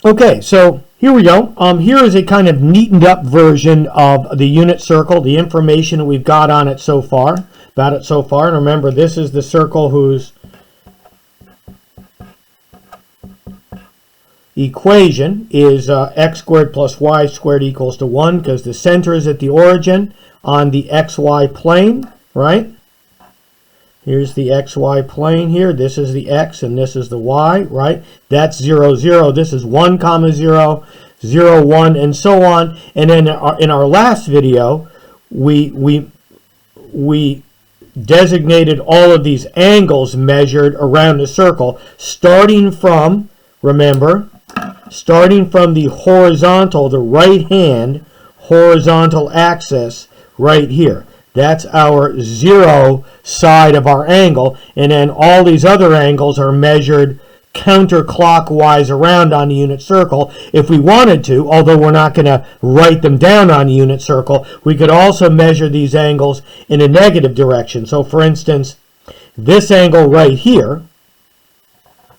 Okay, so here we go. Here is a kind of neatened up version of the unit circle, the information that we've got on it so far, about it so far. And remember, this is the circle whose equation is x squared plus y squared equals to 1, because the center is at the origin on the xy plane, right? Here's the xy plane here. This is the x and this is the y, right? That's 0, 0. This is 1, 0, 0, 1, and so on. And then in our last video, we designated all of these angles measured around the circle, starting from, remember, starting from the horizontal, the right-hand horizontal axis right here. That's our 0 side of our angle, and then all these other angles are measured counterclockwise around on the unit circle. If we wanted to, although we're not going to write them down on the unit circle, we could also measure these angles in a negative direction. So for instance, this angle right here,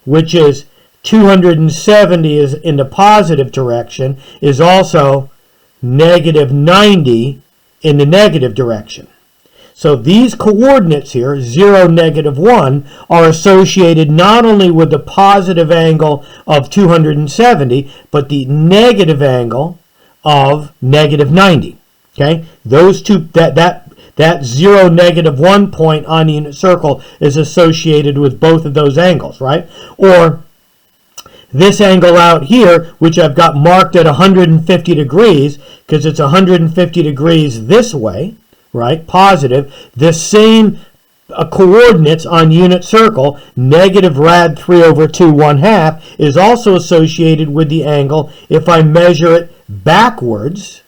which is 270 is in the positive direction, is also negative 90 in the negative direction. So these coordinates here, 0, negative 1, are associated not only with the positive angle of 270, but the negative angle of negative 90. Okay? Those two, that 0, negative 1 point on the unit circle is associated with both of those angles, right? Or this angle out here, which I've got marked at 150 degrees, because it's 150 degrees this way, right, positive, the same coordinates on unit circle, negative rad 3 over 2, 1/2, is also associated with the angle if I measure it backwards,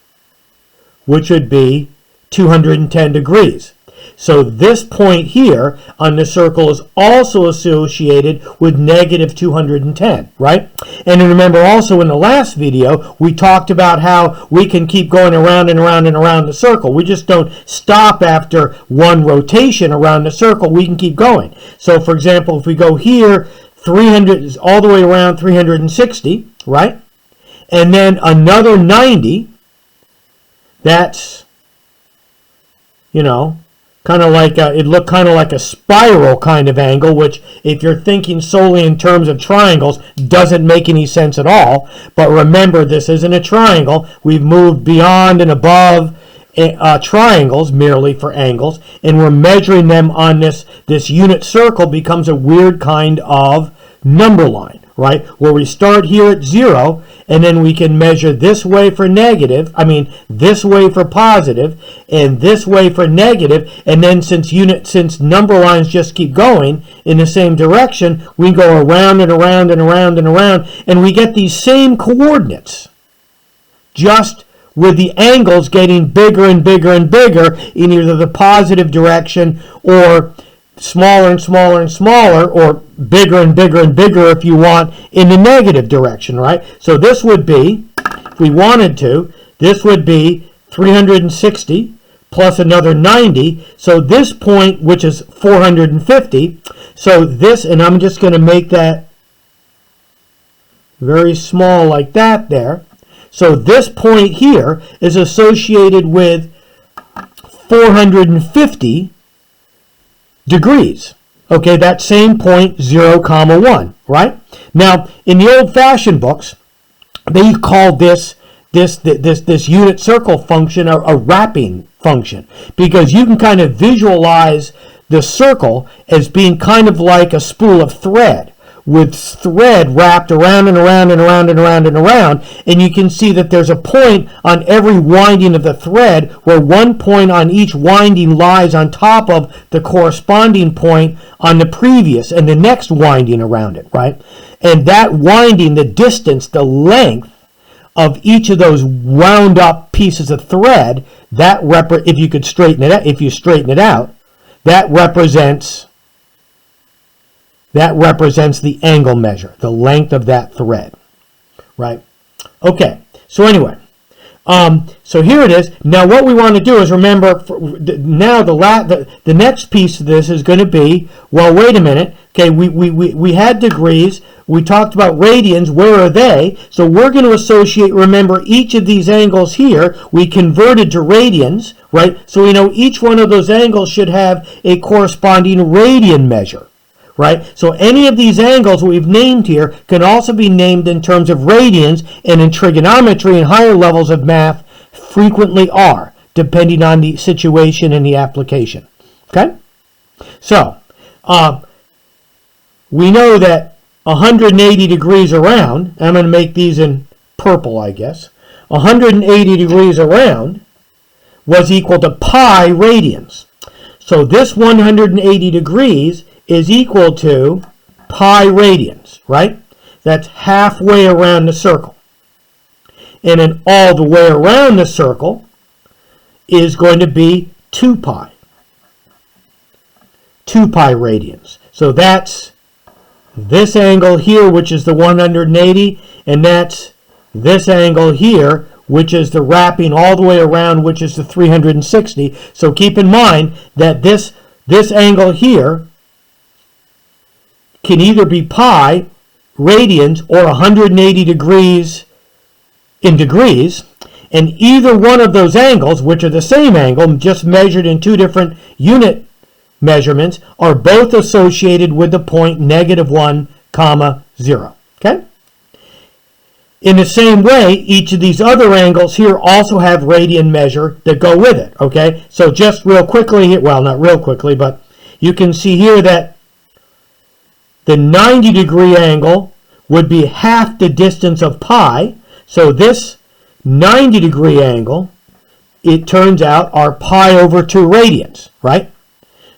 which would be 210 degrees. So this point here on the circle is also associated with negative 210, right? And remember also in the last video, we talked about how we can keep going around and around and around the circle. We just don't stop after one rotation around the circle. We can keep going. So for example, if we go here, 300 all the way around 360, right? And then another 90, that's, you know, kind of like it looked kind of like a spiral kind of angle, which if you're thinking solely in terms of triangles doesn't make any sense at all. But remember, this isn't a triangle. We've moved beyond and above triangles merely for angles, and we're measuring them on this unit circle. Becomes a weird kind of number line, right? Where we start here at 0, and then we can measure this way for negative, this way for positive, and this way for negative, and then since number lines just keep going in the same direction, we go around and around and around and around, and we get these same coordinates, just with the angles getting bigger and bigger and bigger in either the positive direction or smaller and smaller and smaller, or bigger and bigger and bigger if you want in the negative direction, right? So this would be, if we wanted to, this would be 360 plus another 90. So this point, which is 450, so this, and I'm just going to make that very small like that there. So this point here is associated with 450 degrees. Okay, that same point, 0, 1, right? Now, in the old-fashioned books, they called this unit circle function a wrapping function, because you can kind of visualize the circle as being kind of like a spool of thread, with thread wrapped around and around and around and around and around, and you can see that there's a point on every winding of the thread where one point on each winding lies on top of the corresponding point on the previous and the next winding around it, right? And that winding, the distance, the length of each of those wound up pieces of thread, that if you could straighten it out, that represents the angle measure, the length of that thread, right? Okay, so anyway, So here it is. Now what we want to do is remember, now the next piece of this is going to be, well, wait a minute. Okay, we had degrees. We talked about radians. Where are they? So we're going to associate, remember, each of these angles here, we converted to radians, right? So we know each one of those angles should have a corresponding radian measure. Right? So any of these angles we've named here can also be named in terms of radians, and in trigonometry and higher levels of math frequently are, depending on the situation and the application. Okay? So, we know that 180 degrees around, I'm going to make these in purple, I guess, 180 degrees around was equal to pi radians. So this 180 degrees is equal to pi radians, right? That's halfway around the circle. And then all the way around the circle is going to be 2 pi. 2 pi radians. So that's this angle here, which is the 180, and that's this angle here, which is the wrapping all the way around, which is the 360. So keep in mind that this angle here can either be pi radians or 180 degrees in degrees, and either one of those angles, which are the same angle, just measured in two different unit measurements, are both associated with the point -1, 0. Okay? In the same way, each of these other angles here also have radian measure that go with it. Okay? So just real quickly, well, not real quickly, but you can see here that the 90-degree angle would be half the distance of pi. So this 90-degree angle, it turns out, are pi over 2 radians, right?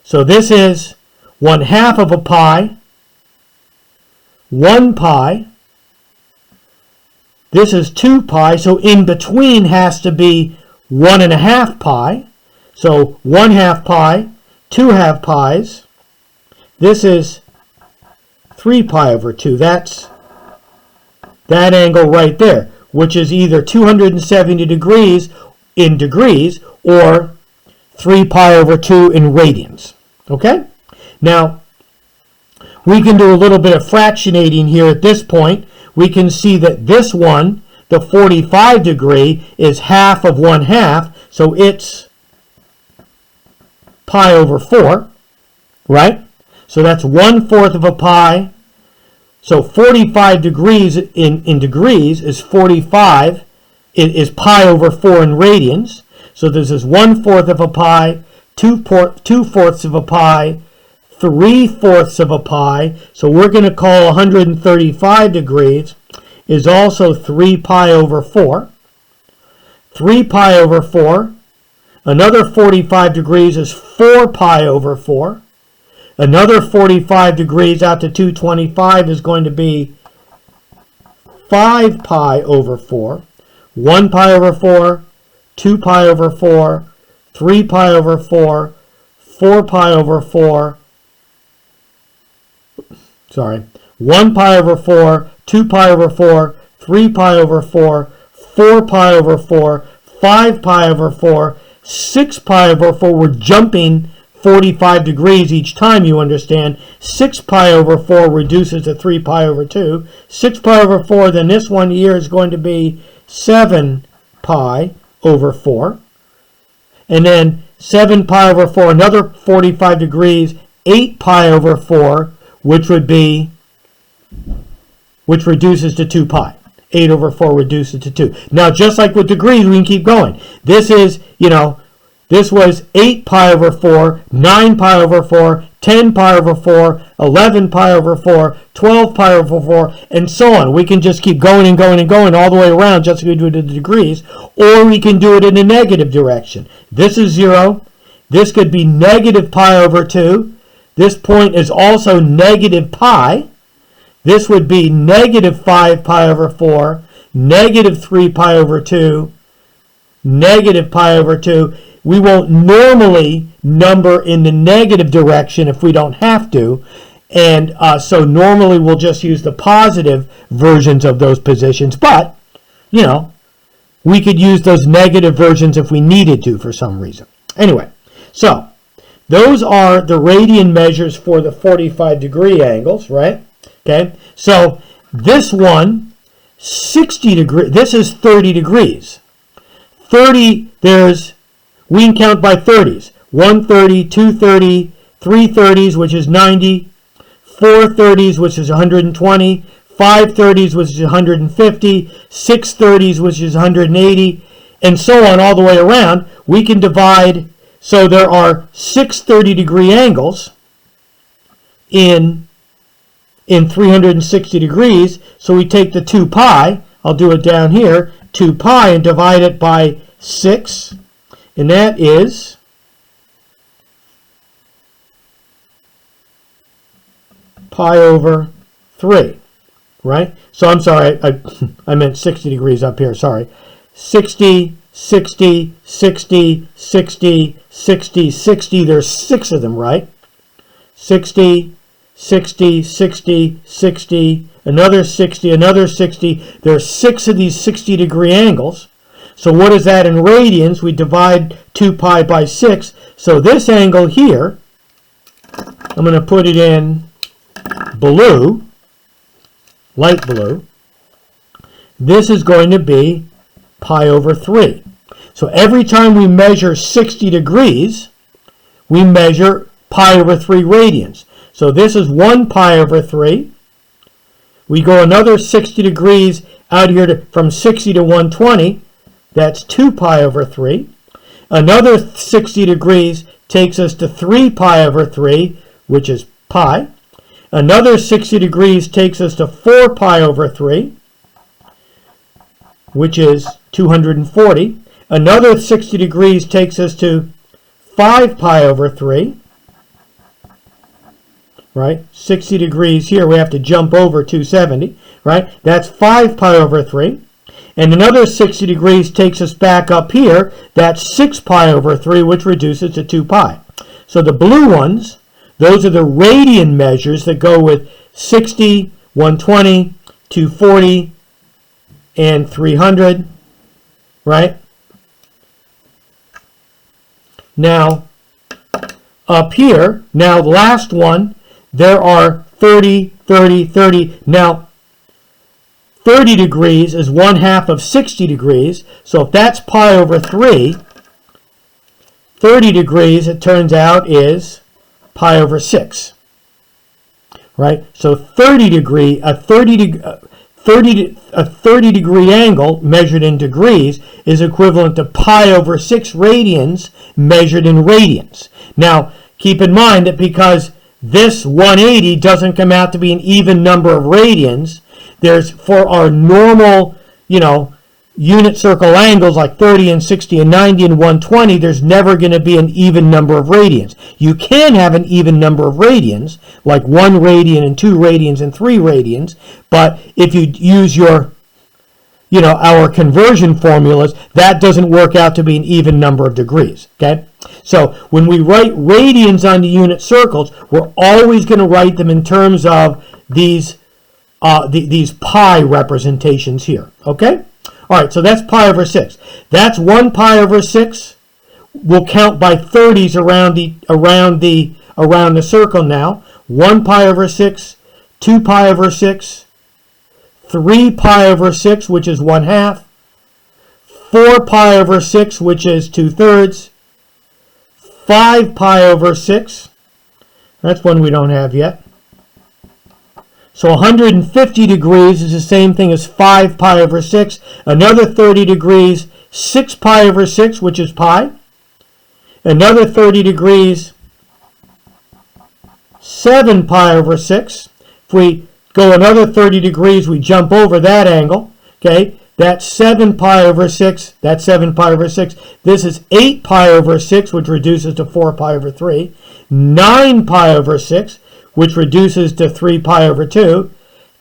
So this is 1/2 of a pi, 1 pi. This is 2 pi, so in between has to be 1.5 pi. So 1/2 pi, 2/2 pi's. This is 3 pi over 2. That's that angle right there, which is either 270 degrees in degrees or 3 pi over 2 in radians. Okay? Now, we can do a little bit of fractionating here at this point. We can see that this one, the 45 degree, is half of 1/2, so it's pi over 4, right? So that's 1/4 of a pi. So 45 degrees in degrees is 45. It is pi over 4 in radians. So this is 1/4 of a pi, 2/4 of a pi, 3/4 of a pi. So we're going to call 135 degrees is also 3 pi over 4. 3 pi over 4. Another 45 degrees is 4 pi over 4. Another 45 degrees out to 225 is going to be 5 pi over 4. 1 pi over 4, 2 pi over 4, 3 pi over 4, 4 pi over 4, 1 pi over 4, 2 pi over 4, 3 pi over 4, 4 pi over 4, 5 pi over 4, 6 pi over 4. We're jumping 45 degrees each time, you understand. 6 pi over 4 reduces to 3 pi over 2. 6 pi over 4, then this one here is going to be 7 pi over 4. And then 7 pi over 4, another 45 degrees, 8 pi over 4, which reduces to 2 pi. 8 over 4 reduces to 2. Now, just like with degrees, we can keep going. This is, this was 8 pi over 4, 9 pi over 4, 10 pi over 4, 11 pi over 4, 12 pi over 4, and so on. We can just keep going and going and going all the way around just like we do it in the degrees, or we can do it in a negative direction. This is 0. This could be negative pi over 2. This point is also negative pi. This would be negative 5 pi over 4, negative 3 pi over 2, negative pi over 2. We won't normally number in the negative direction if we don't have to. And so normally we'll just use the positive versions of those positions. But, we could use those negative versions if we needed to for some reason. Anyway, so those are the radian measures for the 45-degree angles, right? Okay, so this one, 60 degrees, this is 30 degrees. 30, we can count by 30s. 130, 230, 330s, which is 90, 430s, which is 120, 530s, which is 150, 630s, which is 180, and so on all the way around. We can divide, so there are 6 30-degree angles in 360 degrees. So we take the 2 pi, I'll do it down here, 2 pi, and divide it by 6, and that is pi over 3, right? So I'm sorry, I meant 60 degrees up here, sorry. 60, 60, 60, 60, 60, 60, there's 6 of them, right? 60, 60, 60, 60, another 60, another 60. There's 6 of these 60-degree angles. So what is that in radians? We divide 2 pi by 6. So this angle here, I'm going to put it in blue, light blue. This is going to be pi over 3. So every time we measure 60 degrees, we measure pi over 3 radians. So this is 1 pi over 3. We go another 60 degrees out here from 60 to 120. That's 2 pi over 3. Another 60 degrees takes us to 3 pi over 3, which is pi. Another 60 degrees takes us to 4 pi over 3, which is 240. Another 60 degrees takes us to 5 pi over 3. Right? 60 degrees here, we have to jump over 270, right? That's 5 pi over 3. And another 60 degrees takes us back up here. That's 6 pi over 3, which reduces to 2 pi. So the blue ones, those are the radian measures that go with 60, 120, 240, and 300, right? Now, up here, now the last one, there are 30, 30, 30. Now, 30 degrees is 1/2 of 60 degrees. So if that's pi over 3, 30 degrees, it turns out, is pi over 6. Right? So a 30 degree angle measured in degrees is equivalent to pi over 6 radians measured in radians. Now, keep in mind that because this 180 doesn't come out to be an even number of radians, there's, for our normal, unit circle angles like 30 and 60 and 90 and 120, there's never going to be an even number of radians. You can have an even number of radians, like 1 radian and 2 radians and 3 radians, but if you use our conversion formulas, that doesn't work out to be an even number of degrees, okay? So when we write radians on the unit circles, we're always going to write them in terms of these pi representations here, okay? All right, so that's pi over 6. That's 1 pi over 6. We'll count by 30s around the circle now. 1 pi over 6, 2 pi over 6, 3 pi over 6, which is 1/2, 4 pi over 6, which is 2/3, 5 pi over 6. That's one we don't have yet. So 150 degrees is the same thing as 5 pi over 6. Another 30 degrees, 6 pi over 6, which is pi. Another 30 degrees, 7 pi over 6. If we go another 30 degrees, we jump over that angle. Okay, that's 7 pi over 6. That's 7 pi over 6. This is 8 pi over 6, which reduces to 4 pi over 3. 9 pi over 6, which reduces to 3 pi over 2,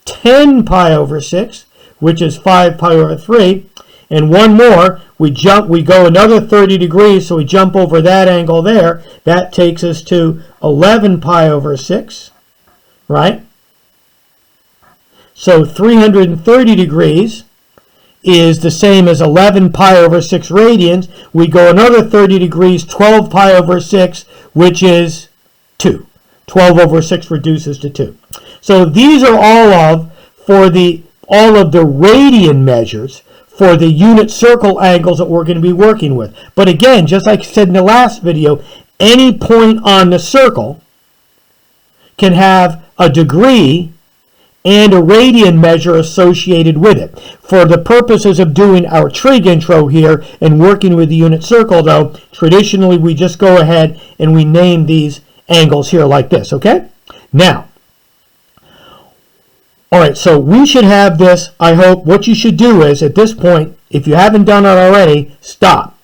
10 pi over 6, which is 5 pi over 3, and one more, we go another 30 degrees, so we jump over that angle there. That takes us to 11 pi over 6, right? So 330 degrees is the same as 11 pi over 6 radians. We go another 30 degrees, 12 pi over 6, which is 2. 12 over 6 reduces to 2. So these are all of the radian measures for the unit circle angles that we're going to be working with. But again, just like I said in the last video, any point on the circle can have a degree and a radian measure associated with it. For the purposes of doing our trig intro here and working with the unit circle, though, traditionally we just go ahead and we name these angles here like this, okay? Now, all right, so we should have this, I hope. What you should do is, at this point, if you haven't done it already, stop.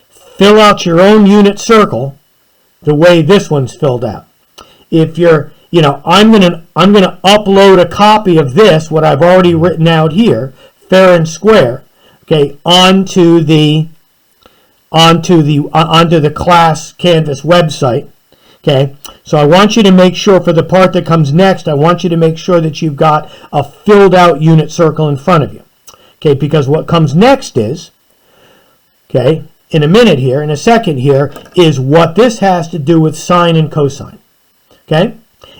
Fill out your own unit circle the way this one's filled out. If you're, I'm gonna upload a copy of this, what I've already written out here, fair and square, okay, onto the class Canvas website. Okay, so I want you to make sure for the part that comes next, I want you to make sure that you've got a filled out unit circle in front of you. Okay, because what comes next is, okay, in a second here, is what this has to do with sine and cosine. Okay,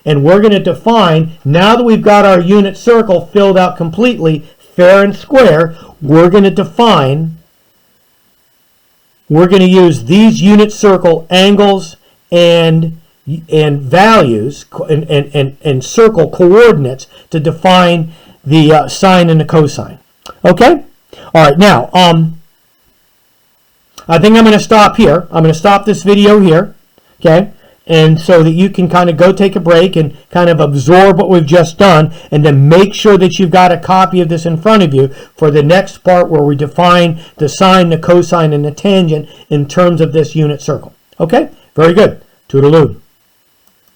and we're going to define, now that we've got our unit circle filled out completely, fair and square, we're going to use these unit circle angles and values and circle coordinates to define the sine and the cosine. Okay? All right, now, I think I'm going to stop here. I'm going to stop this video here, okay? And so that you can kind of go take a break and kind of absorb what we've just done, and then make sure that you've got a copy of this in front of you for the next part where we define the sine, the cosine, and the tangent in terms of this unit circle. Okay? Very good. Toodaloo.